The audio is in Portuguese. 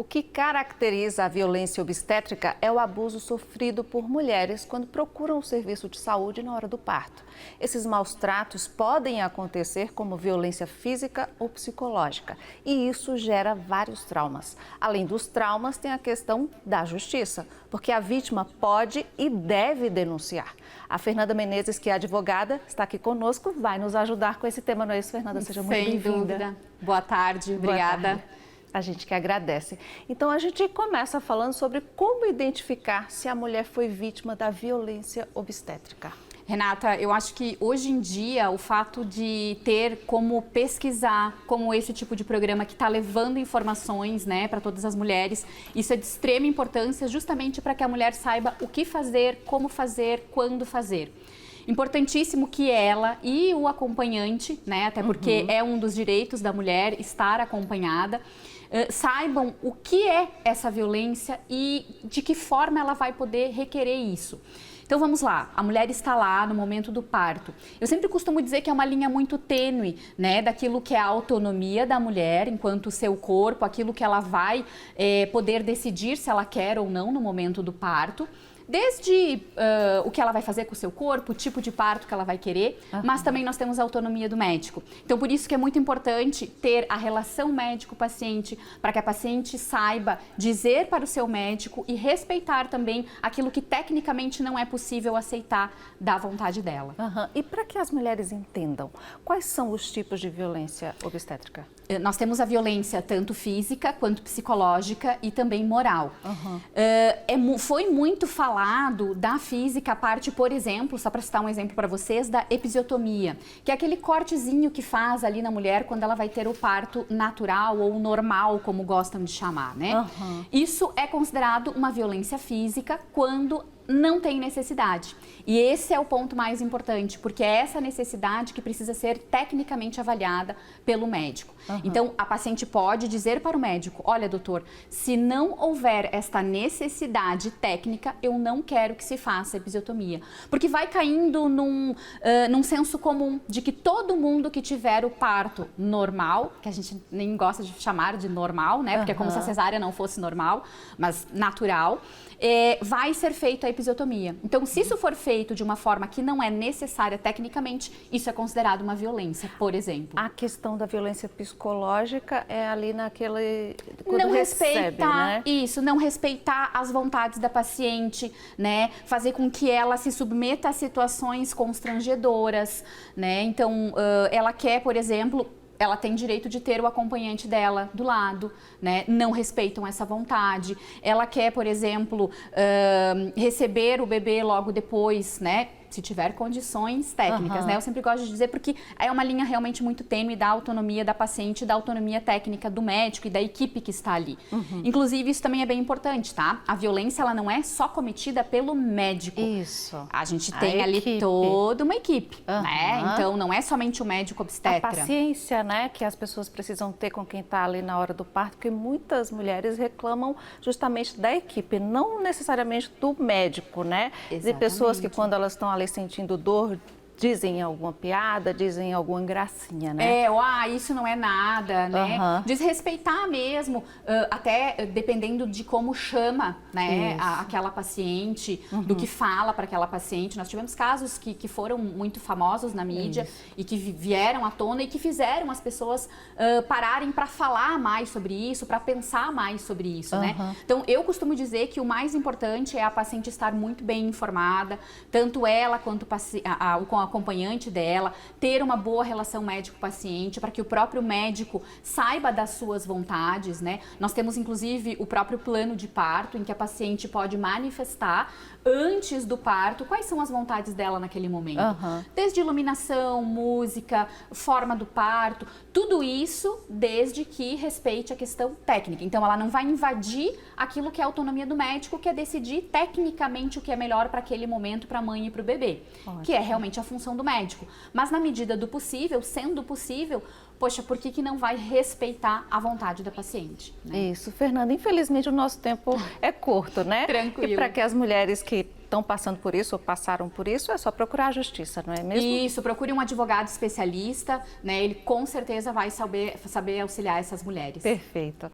que caracteriza a violência obstétrica é o abuso sofrido por mulheres quando procuram o serviço de saúde na hora do parto. Esses maus tratos podem acontecer como violência física ou psicológica, e isso gera vários traumas. Além dos traumas, tem a questão da justiça, porque a vítima pode e deve denunciar. A Fernanda Menezes, que é advogada, está aqui conosco, vai nos ajudar com esse tema, não é isso, Fernanda? Seja muito bem-vinda. Sem dúvida. Boa tarde, obrigada. Boa tarde. A gente que agradece. Então, a gente começa falando sobre como identificar se a mulher foi vítima da violência obstétrica. Renata, eu acho que hoje em dia o fato de ter como pesquisar, como esse tipo de programa que está levando informações, né, para todas as mulheres, isso é de extrema importância justamente para que a mulher saiba o que fazer, como fazer, quando fazer. Importantíssimo que ela e o acompanhante, né, até porque é um dos direitos da mulher estar acompanhada, saibam o que é essa violência e de que forma ela vai poder requerer isso. Então vamos lá, a mulher está lá no momento do parto. Eu sempre costumo dizer que é uma linha muito tênue, né, daquilo que é a autonomia da mulher enquanto seu corpo, aquilo que ela vai poder decidir se ela quer ou não no momento do parto. Desde o que ela vai fazer com o seu corpo, o tipo de parto que ela vai querer, mas também nós temos a autonomia do médico. Então, por isso que é muito importante ter a relação médico-paciente, para que a paciente saiba dizer para o seu médico e respeitar também aquilo que tecnicamente não é possível aceitar da vontade dela. E para que as mulheres entendam, quais são os tipos de violência obstétrica? Nós temos a violência tanto física quanto psicológica e também moral. Foi muito falado da física, a parte, por exemplo, só para citar um exemplo para vocês, da episiotomia, que é aquele cortezinho que faz ali na mulher quando ela vai ter o parto natural ou normal, como gostam de chamar, né? Isso é considerado uma violência física quando não tem necessidade. E esse é o ponto mais importante, porque é essa necessidade que precisa ser tecnicamente avaliada pelo médico. Então, a paciente pode dizer para o médico, olha, doutor, se não houver esta necessidade técnica, eu não quero que se faça episiotomia. Porque vai caindo num senso comum de que todo mundo que tiver o parto normal, que a gente nem gosta de chamar de normal, né? Porque é como se a cesárea não fosse normal, mas natural, vai ser feita a episiotomia. Então, se isso for feito de uma forma que não é necessária tecnicamente, isso é considerado uma violência, por exemplo. A questão da violência psicológica é ali naquele... quando não respeitar, né? Isso, não respeitar as vontades da paciente, né? Fazer com que ela se submeta a situações constrangedoras, né? Então, ela quer, por exemplo, ela tem direito de ter o acompanhante dela do lado, né? Não respeitam essa vontade. Ela quer, por exemplo, receber o bebê logo depois, né? Se tiver condições técnicas, né? Eu sempre gosto de dizer porque é uma linha realmente muito tênue da autonomia da paciente, da autonomia técnica do médico e da equipe que está ali. Inclusive, isso também é bem importante, tá? A violência, ela não é só cometida pelo médico. Isso. A gente tem ali toda uma equipe, né? Então, não é somente o médico obstetra. A paciência, né, que as pessoas precisam ter com quem está ali na hora do parto, porque muitas mulheres reclamam justamente da equipe, não necessariamente do médico, né? Exatamente. De pessoas que quando elas estão ali sentindo dor, dizem alguma piada, dizem alguma gracinha, né? Isso não é nada, né? Desrespeitar mesmo, até dependendo de como chama, né, aquela paciente, do que fala para aquela paciente. Nós tivemos casos que foram muito famosos na mídia e que vieram à tona e que fizeram as pessoas pararem para falar mais sobre isso, para pensar mais sobre isso, né? Então, eu costumo dizer que o mais importante é a paciente estar muito bem informada, tanto ela quanto com a acompanhante dela, ter uma boa relação médico-paciente para que o próprio médico saiba das suas vontades, né? Nós temos, inclusive, o próprio plano de parto, em que a paciente pode manifestar antes do parto quais são as vontades dela naquele momento. Desde iluminação, música, forma do parto, tudo isso desde que respeite a questão técnica. Então, ela não vai invadir aquilo que é a autonomia do médico, que é decidir tecnicamente o que é melhor para aquele momento, para a mãe e para o bebê, que é realmente a função do médico. Mas na medida do possível, sendo possível, poxa, por que não vai respeitar a vontade da paciente? Né? Isso, Fernanda, infelizmente o nosso tempo é curto, né? Tranquilo. E para que as mulheres que estão passando por isso ou passaram por isso, é só procurar a justiça, não é mesmo? Isso, procure um advogado especialista, né? Ele com certeza vai saber auxiliar essas mulheres. Perfeito.